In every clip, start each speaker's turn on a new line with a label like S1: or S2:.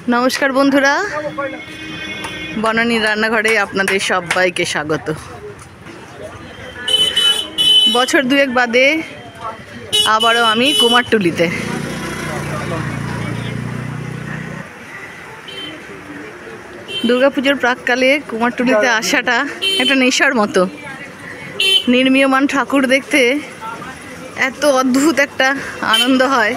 S1: নমস্কার বন্ধুরা, বনানীর রান্নাঘরে আপনাদের সবাইকে স্বাগত। বছর দুয়েক বাদে আবারও আমি কুমারটুলিতে। দুর্গাপুজোর প্রাককালে কুমারটুলিতে আসাটা একটা নেশার মতো। নির্মীয়মান ঠাকুর দেখতে এত অদ্ভুত একটা আনন্দ হয়।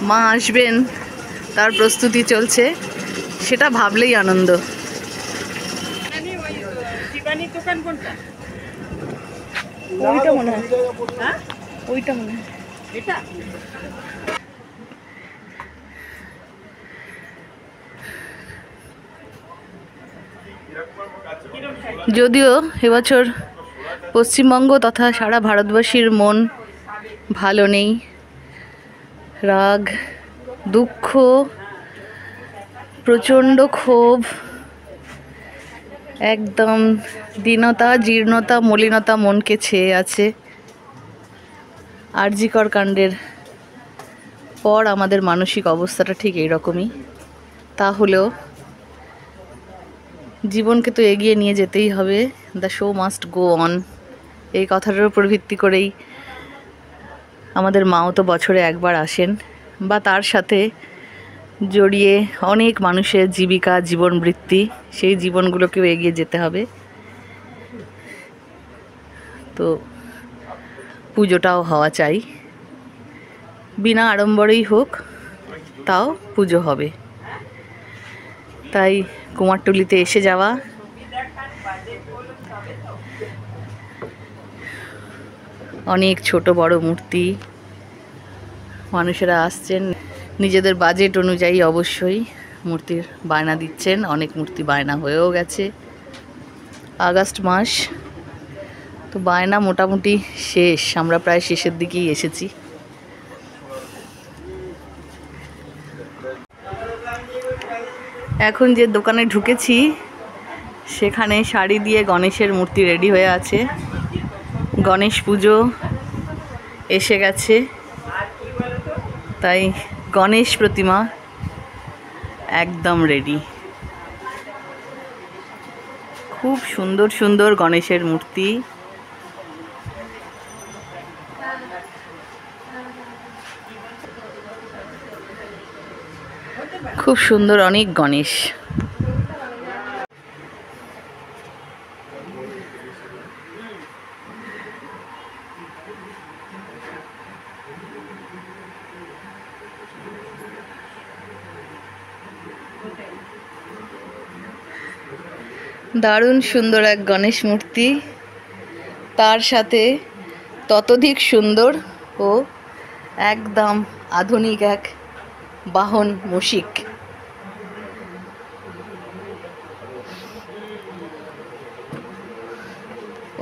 S1: মা আসবেন, তার প্রস্তুতি চলছে, সেটা ভাবলেই আনন্দ। ওইটা মনে হয়, ওইটা মনে হয় এটা। যদিও এবছর পশ্চিমবঙ্গ তথা সারা ভারতবাসীর মন ভালো নেই। রাগ, দুঃখ, প্রচণ্ড ক্ষোভ, একদম দীনতা, জীর্ণতা, মলিনতা মনকে ছেয়ে আছে। আর.জি. কর কাণ্ডের পর আমাদের মানসিক অবস্থাটা ঠিক এইরকমই। তাহলেও জীবনকে তো এগিয়ে নিয়ে যেতেই হবে। The show must go on, এই কথাটার উপর ভিত্তি করেই আমাদের মাও তো বছরে একবার আসেন, বা তার সাথে জড়িয়ে অনেক মানুষের জীবিকা, জীবন বৃত্তি, সেই জীবনগুলোকেও এগিয়ে যেতে হবে। তো পুজোটাও হওয়া চাই, বিনা আড়ম্বরেই হোক, তাও পুজো হবে। তাই কুমারটুলিতে এসে যাওয়া, অনেক ছোট বড় মূর্তি, মানুষেরা আসছেন নিজেদের বাজেট অনুযায়ী, অবশ্যই মূর্তির বায়না দিচ্ছেন। অনেক মূর্তি বায়না হয়েও গেছে। আগস্ট মাস তো বায়না মোটামুটি শেষ, আমরা প্রায় শেষের দিকেই এসেছি। এখন যে দোকানে ঢুকেছি সেখানে শাড়ি দিয়ে গণেশের মূর্তি রেডি হয়ে আছে। গণেশ পুজো এসে গেছে, তাই গণেশ প্রতিমা একদম রেডি। খুব সুন্দর সুন্দর গণেশের মূর্তি। খুব সুন্দর অনেক গণেশ। দারুণ সুন্দর এক গণেশ মূর্তি, তার সাথে ততোধিক সুন্দর ও একদম আধুনিক এক বাহন মুশিক।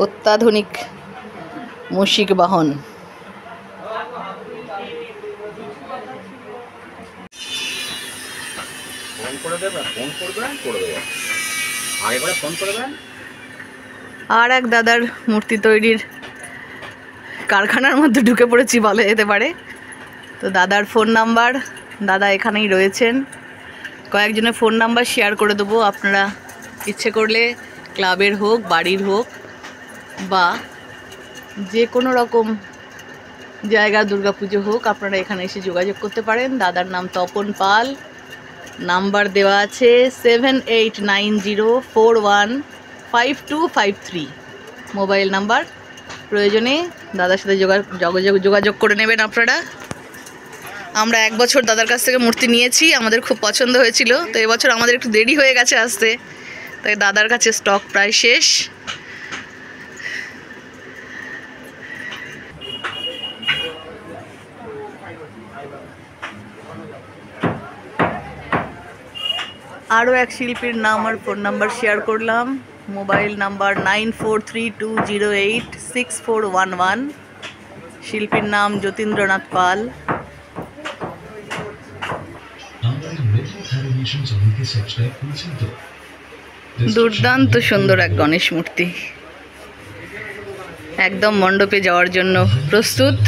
S1: অত্যাধুনিক মুশিক বাহন। আর এক দাদার মূর্তি তৈরির কারখানার মধ্যে ঢুকে পড়েছি বলা যেতে পারে। তো দাদার ফোন নাম্বার, দাদা এখানেই রয়েছেন। কয়েকজনের ফোন নাম্বার শেয়ার করে দেবো। আপনারা ইচ্ছে করলে ক্লাবের হোক, বাড়ির হোক, বা যে কোনো রকম জায়গা দুর্গাপুজো হোক, আপনারা এখানে এসে যোগাযোগ করতে পারেন। দাদার নাম তপন পাল, নাম্বার দেওয়া আছে 7890415253, মোবাইল নাম্বার। প্রয়োজনে দাদার সাথে যোগাযোগ করে নেবেন আপনারা। আমরা এক বছর দাদার কাছ থেকে মূর্তি নিয়েছি, আমাদের খুব পছন্দ হয়েছিল। তো এবছর আমাদের একটু দেরি হয়ে গেছে আসতে, তাই দাদার কাছে স্টক প্রায় শেষ। আরও এক শিল্পীর নাম আর ফোন নাম্বার শেয়ার করলাম। Mobile number 9432086411। শিল্পীর নাম যতীন্দ্রনাথ পাল। দুর্দান্ত সুন্দর এক গণেশ মূর্তি, একদম মণ্ডপে যাওয়ার জন্য প্রস্তুত।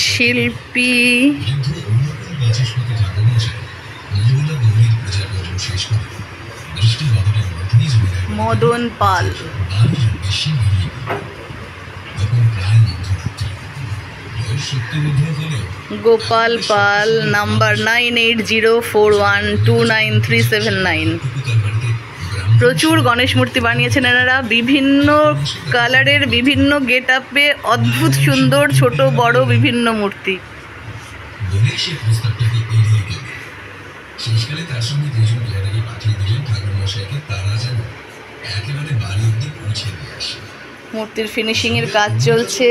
S1: শিল্পী মদন পাল। গোপাল পাল, নাম্বার 9804129379। প্রচুর গণেশ মূর্তি বানিয়েছেন এনারা, বিভিন্ন কালারের, বিভিন্ন গেট আপে, অদ্ভুত সুন্দর ছোট বড় বিভিন্ন মূর্তি। মূর্তির ফিনিশিং এর কাজ চলছে।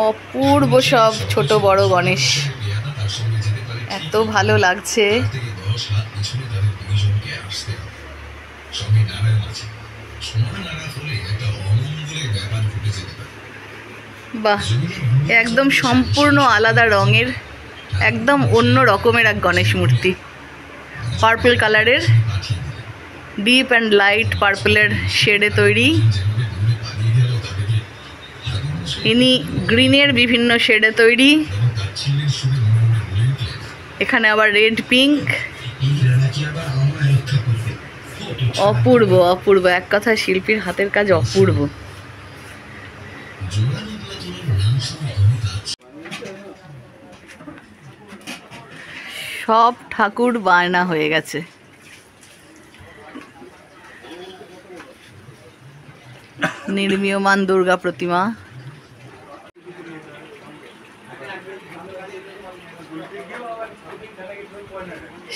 S1: অপূর্ব সব ছোট বড় গণেশ, এত ভালো লাগছে। বাহ, একদম সম্পূর্ণ আলাদা রঙের, একদম অন্য রকমের এক গণেশ মূর্তি। পার্পল কালারের, ডিপ অ্যান্ড লাইট পার্পলের শেডে তৈরি। ইনি গ্রিনের বিভিন্ন শেডে তৈরি। এখানে আবার রেড পিঙ্ক। অপূর্ব অপূর্ব, এক কথায় শিল্পীর হাতের কাজ অপূর্ব। সব ঠাকুর বায়না হয়ে গেছে। নির্মীয়মান দুর্গা প্রতিমা।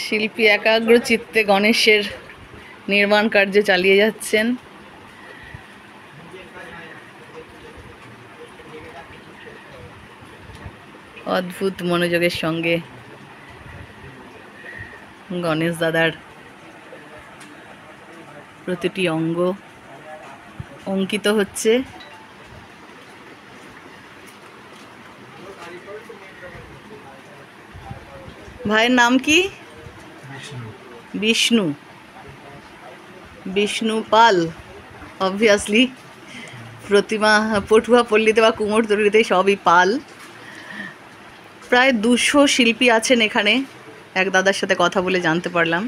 S1: শিল্পী একাগ্র চিত্তে গণেশের নির্মাণ কার্য চালিয়ে যাচ্ছেন। অদ্ভুত মনোযোগের সঙ্গে গণেশ দাদার প্রতিটি অঙ্গ অঙ্কিত হচ্ছে। ভাইয়ের নাম কি? বিষ্ণু। বিষ্ণু পাল। অবভিয়াসলি প্রতিমা পটুয়া পল্লীতে বা কুমোরটুলিতে সবই পাল। প্রায় 200 শিল্পী আছেন এখানে, এক দাদার সাথে কথা বলে জানতে পারলাম।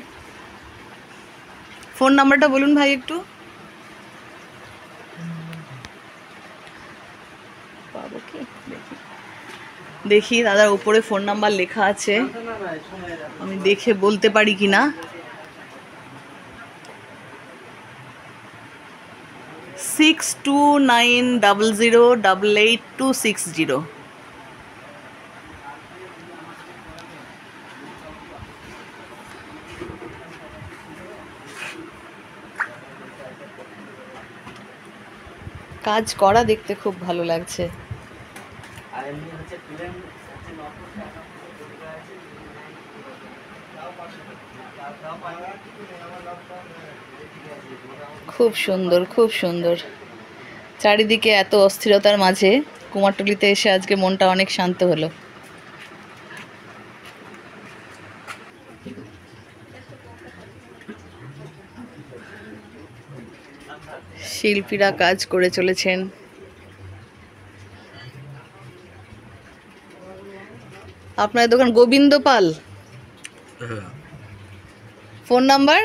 S1: ফোন নাম্বারটা বলুন ভাই একটু। পাবো কি দেখি, দাদার উপরে ফোন নাম্বার লেখা আছে, আমি দেখে বলতে পারি কিনা। 6290088260। কাজ করা দেখতে খুব ভালো লাগছে। খুব সুন্দর, খুব সুন্দর। চারিদিকে এত অস্থিরতার মাঝে কুমারটুলিতে এসে আজকে মনটা অনেক শান্ত হলো। শিল্পীরা কাজ করে চলেছেন। আপনার দোকান গোবিন্দ পাল। Phone number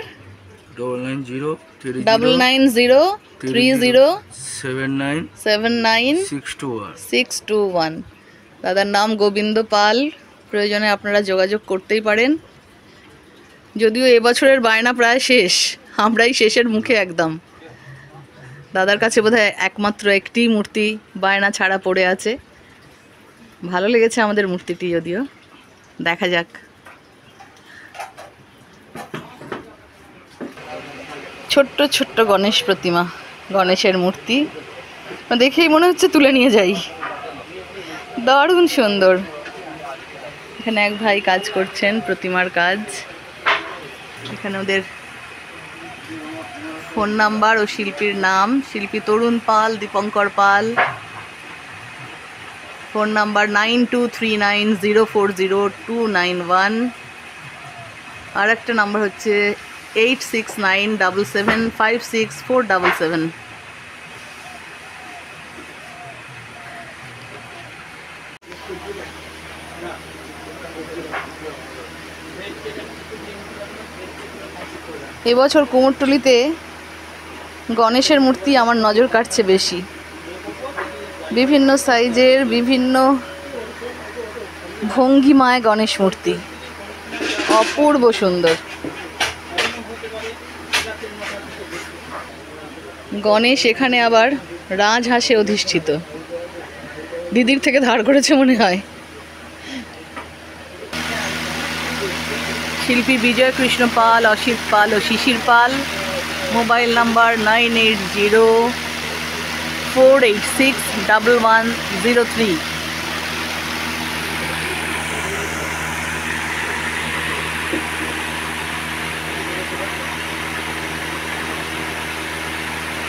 S1: 990303079621। দাদার নাম গোবিন্দ পাল। প্রয়োজনে আপনারা যোগাযোগ করতেই পারেন। যদিও এবছরের বায়না প্রায় শেষ, আমরাই শেষের মুখে একদম। দাদার কাছে বোধহয় একমাত্র একটি মূর্তি বায়না ছাড়া পড়ে আছে। ভালো লেগেছে আমাদের মূর্তিটি, যদিও দেখা যাক। ছোট্ট ছোট্ট গণেশ প্রতিমা, গণেশের মূর্তি দেখেই মনে হচ্ছে তুলে নিয়ে যাই। দারুণ সুন্দর। এখানে এক ভাই কাজ করছেন প্রতিমার কাজ। এখানে ওদের ফোন নাম্বার ও শিল্পীর নাম, শিল্পী তরুণ পাল, দীপঙ্কর পাল। Phone number 9239040291। আর একটা নাম্বার হচ্ছে 8697756477। এবছর কুমোরটুলিতে গণেশের মূর্তি আমার নজর কাটছে বেশি। বিভিন্ন সাইজের, বিভিন্ন ভঙ্গিমায় গণেশ মূর্তি, অপূর্ব সুন্দর। গণেশ এখানে আবার রাজহাঁসে অধিষ্ঠিত, দিদির থেকে ধার করেছে মনে হয়। শিল্পী বিজয় কৃষ্ণ পাল, অসিত পাল ও শিশির পাল। Mobile number 9804861103।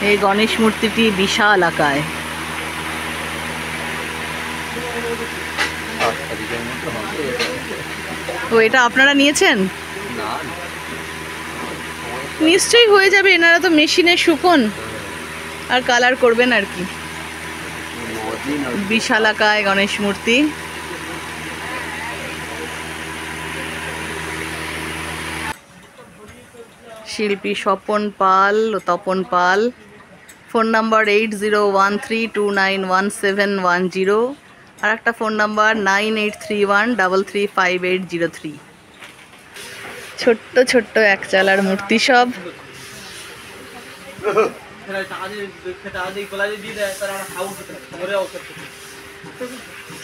S1: এই গণেশ মূর্তিটি বিশাল আকায়। তো এটা আপনারা নিয়েছেন? নিশ্চয়ই হয়ে যাবে, এনারা তো মেশিনে শুকন আর কালার করবেন আর কি। বিশাল আকায় গণেশ মূর্তি। শিল্পী স্বপন পাল ও তপন পাল। Phone number 8013291710। আর একটা ফোন নাম্বার 9831335803। ছোট্ট ছোট্ট এক চালার মূর্তি সব।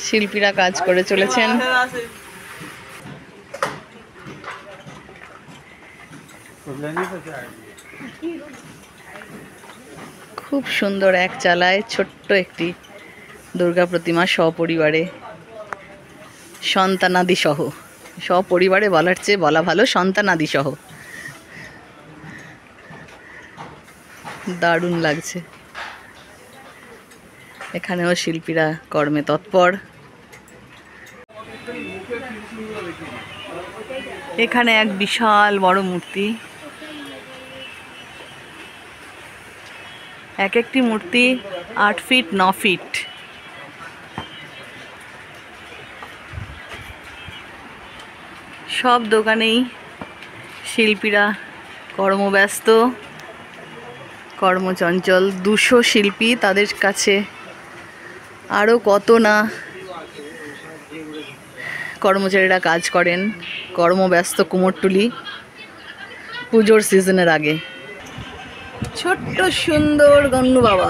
S1: শিল্পীরা কাজ করে চলেছেন। খুব সুন্দর এক চালায় ছোট্ট একটি দুর্গা প্রতিমা, সপরিবারে, সন্তানাদি সহ। সপরিবারে বলার চেয়ে বলা ভালো সন্তানাদি সহ। দারুণ লাগছে। এখানেও শিল্পীরা কর্মে তৎপর। এখানে এক বিশাল বড় মূর্তি। এক একটি মূর্তি 8 ফিট 9 ফিট। সব দোকানেই শিল্পীরা কর্মব্যস্ত, কর্মচঞ্চল। 200 শিল্পী, তাদের কাছে আরও কত না কর্মচারীরা কাজ করেন। কর্মব্যস্ত কুমোরটুলি পুজোর সিজনের আগে। ছোট্ট সুন্দর গন্নু বাবা,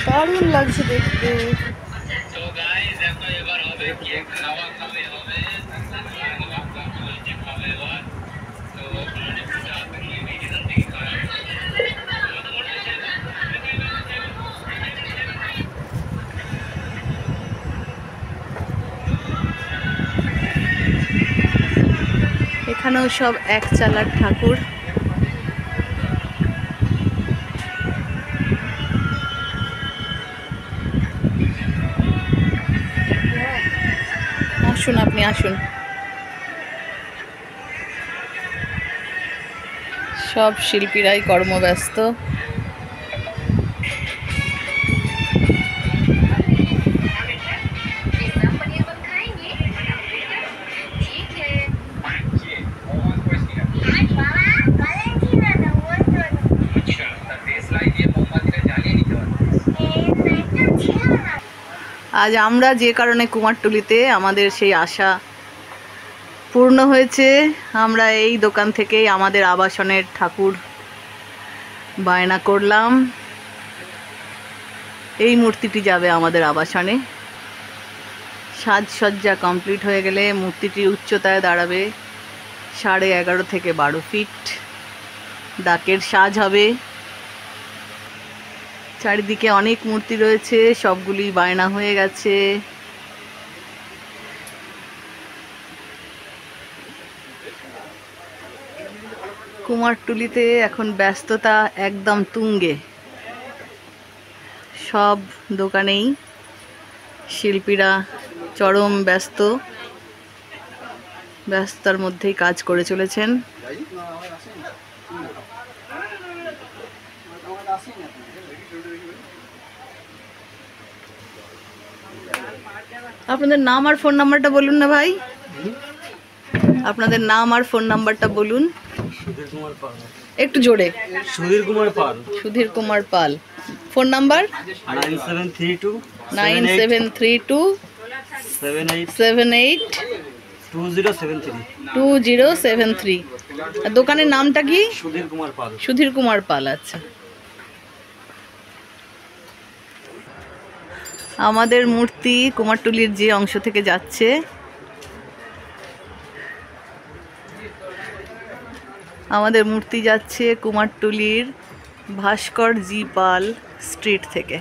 S1: দারুণ লাগছে দেখতে। এখানেও সব এক চালার ঠাকুর। আসুন, আপনি আসুন। সব শিল্পীরাই কর্মব্যস্ত। আজ আমরা যে কারণে কুমারটুলিতে, আমাদের সেই আশা পূর্ণ হয়েছে। আমরা এই দোকান থেকেই আমাদের আবাসনের ঠাকুর বায়না করলাম। এই মূর্তিটি যাবে আমাদের আবাসনে। সাজসজ্জা কমপ্লিট হয়ে গেলে মূর্তিটির উচ্চতায় দাঁড়াবে 11.5 থেকে 12 ফিট। ডাকের সাজ হবে। চারিদিকে অনেক মূর্তি রয়েছে, সবগুলি বায়না হয়ে গেছে। কুমারটুলিতে এখন ব্যস্ততা একদম তুঙ্গে। সব দোকানেই শিল্পীরা চরম ব্যস্ত। ব্যস্ততার মধ্যেই কাজ করে চলেছেন। আপনাদের নাম আর ফোন নাম্বারটা বলুন না ভাই, আপনাদের নাম আর ফোন নাম্বারটা বলুন।
S2: সুধীর কুমার পাল।
S1: একটু জোরে।
S2: সুধীর কুমার পাল।
S1: সুধীর কুমার পাল। Phone number
S2: 9732
S1: 78 2073। আর দোকানের নামটা কি?
S2: সুধীর কুমার পাল।
S1: সুধীর কুমার পাল। আচ্ছা, আমাদের মূর্তি কুমারটুলির যে অংশ থেকে যাচ্ছে, আমাদের মূর্তি যাচ্ছে কুমারটুলির ভাস্কর জি পাল স্ট্রিট থেকে।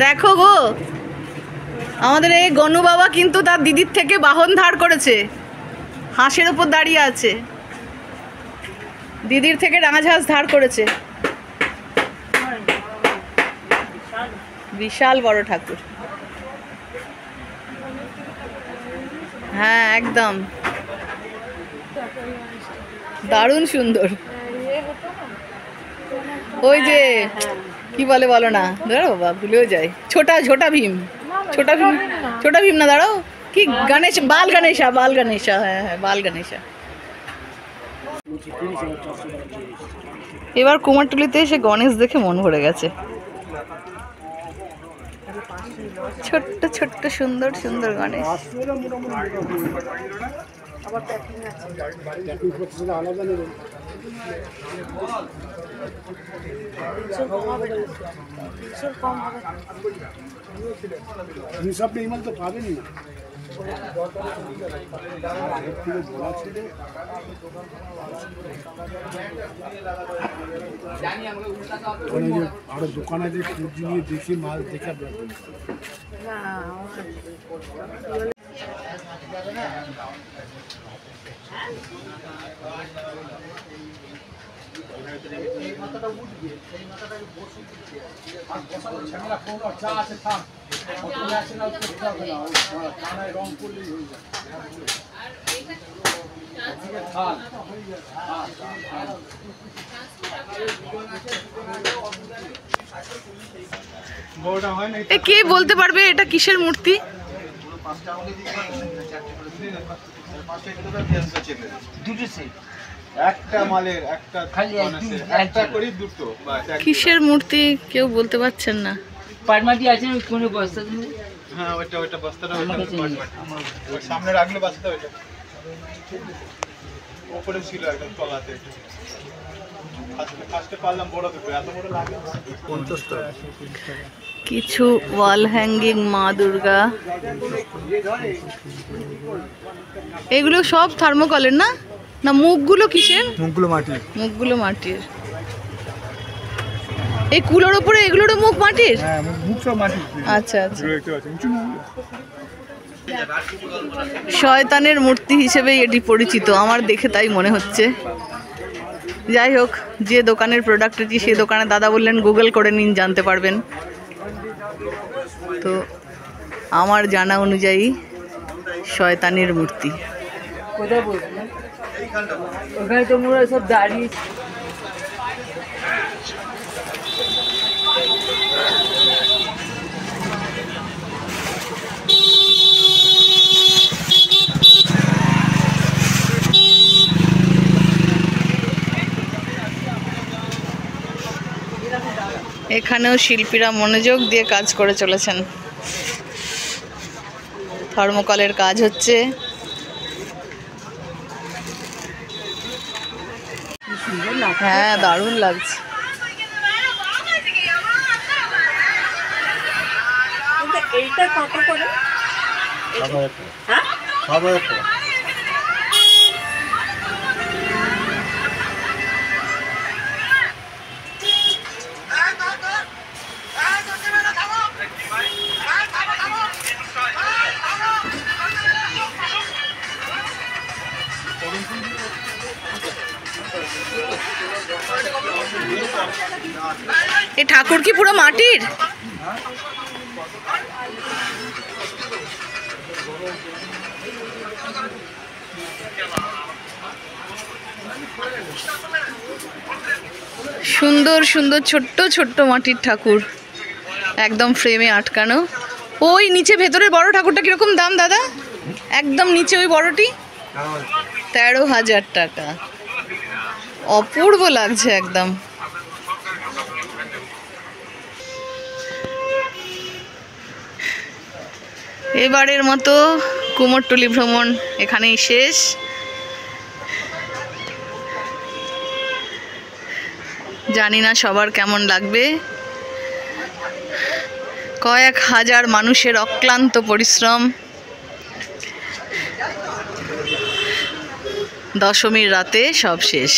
S1: দেখো গো, আমাদের এই গনু বাবা কিন্তু তার দিদির থেকে বাহন ধার করেছে, হাঁসের ওপর দাঁড়িয়ে আছে, দিদির থেকে রাজহাঁস ধার করেছে। বিশাল বড় ঠাকুর। হ্যাঁ একদম দারুণ সুন্দর। ওই যে কি বলে বলো না, দাঁড়াও বাবা ভুলেও যায়, ছোটা ভীম, ছোটা ভীম না, দাঁড়াও কি গণেশ, বাল গণেশা, হ্যাঁ হ্যাঁ বাল গণেশা। এবার কুমারটুলিতে এসে গণেশ দেখে মন ভরে গেছে। ছোট্ট ছোট্ট সুন্দর সুন্দর গণেশ।
S3: তো পাবেনি না, আরো দোকানে যে সবজি নিয়ে দেখি মাল দেখা
S1: কে বলতে পারবে এটা কিসের মূর্তি? কিসের মূর্তি কেউ বলতে পারছেন না।
S4: পাটমাটি আছে কোন বস্তা?
S3: হ্যাঁ ওইটা বস্তাটা সামনে রাখলে বস্তা ওইটা উপরে ছিল একদম তলাতে।
S1: কিছু ওয়াল হ্যাঙ্গিং মা দুর্গা, এগুলো সব থার্মোকলের না? না মুখগুলো কিসের? মুখগুলো মাটির। এই কুলোর উপরে এগুলোরও মুখ মাটির? আচ্ছা আচ্ছা। শয়তানের মূর্তি হিসেবেই এটি পরিচিত, আমার দেখে তাই মনে হচ্ছে। যাই হোক, যে দোকানের প্রোডাক্ট এটি, সেই দোকানে দাদা বললেন গুগল করে নিন, জানতে পারবেন। তো আমার জানা অনুযায়ী শয়তানের মূর্তি।
S4: কোথায় বলছেন? ওখানে তো মোরা সব দাঁড়িয়ে।
S1: এখানেও শিল্পীরা মনোযোগ দিয়ে কাজ করে চলেছেন। থার্মোকলের কাজ হচ্ছে। হ্যাঁ দারুণ লাগছে।
S5: এইটা কত করে? হ্যাঁ
S1: এই ঠাকুর কি পুরো মাটির? সুন্দর সুন্দর ছোট্ট ছোট্ট মাটির ঠাকুর, একদম ফ্রেমে আটকানো। ওই নিচে ভেতরের বড় ঠাকুরটা কিরকম দাম দাদা? একদম নিচে ওই বড়টি 13,000 টাকা। অপূর্ব লাগছে একদম। এবারের মতো কুমোরটুলি ভ্রমণ এখানেই শেষ। জানি না সবার কেমন লাগবে। কয়েক হাজার মানুষের অক্লান্ত পরিশ্রম, দশমীর রাতে সব শেষ।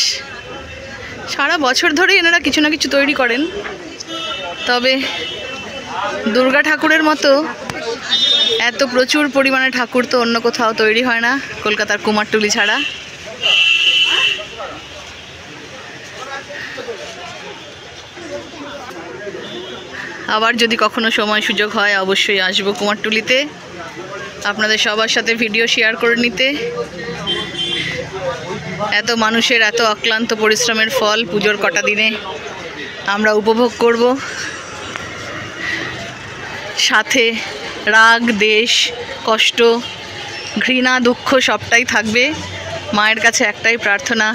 S1: সারা বছর ধরে এনারা কিছু না কিছু তৈরি করেন, তবে দুর্গা ঠাকুরের মতো এত প্রচুর পরিমাণে ঠাকুর তো অন্য কোথাও তৈরি হয় না কলকাতার কুমারটুলি ছাড়া। আবার যদি কখনো সময় সুযোগ হয় অবশ্যই আসবো কুমারটুলিতে, আপনাদের সবার সাথে ভিডিও শেয়ার করে নিতে। এত মানুষের এত অক্লান্ত পরিশ্রমের ফল পুজোর কটা দিনে আমরা উপভোগ করব। সাথে রাগ, দেশ, কষ্ট, ঘৃণা, দুঃখ সবটাই থাকবে। মায়ের কাছে একটাই প্রার্থনা,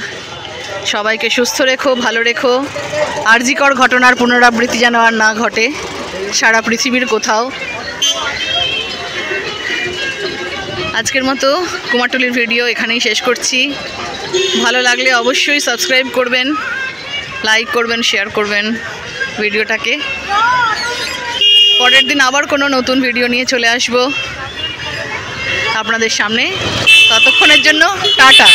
S1: সবাইকে সুস্থ রেখো, ভালো রেখো। আরজিকর ঘটনার পুনরাবৃত্তি যেন আর না ঘটে সারা পৃথিবীর কোথাও। আজকের মতো কুমারটুলির ভিডিও এখানেই শেষ করছি। ভালো লাগলে অবশ্যই সাবস্ক্রাইব করবেন, লাইক করবেন, শেয়ার করবেন ভিডিওটাকে। পরের দিন আবার কোনো নতুন ভিডিও নিয়ে চলে আসব আপনাদের সামনে। ততক্ষণের জন্য টাটা।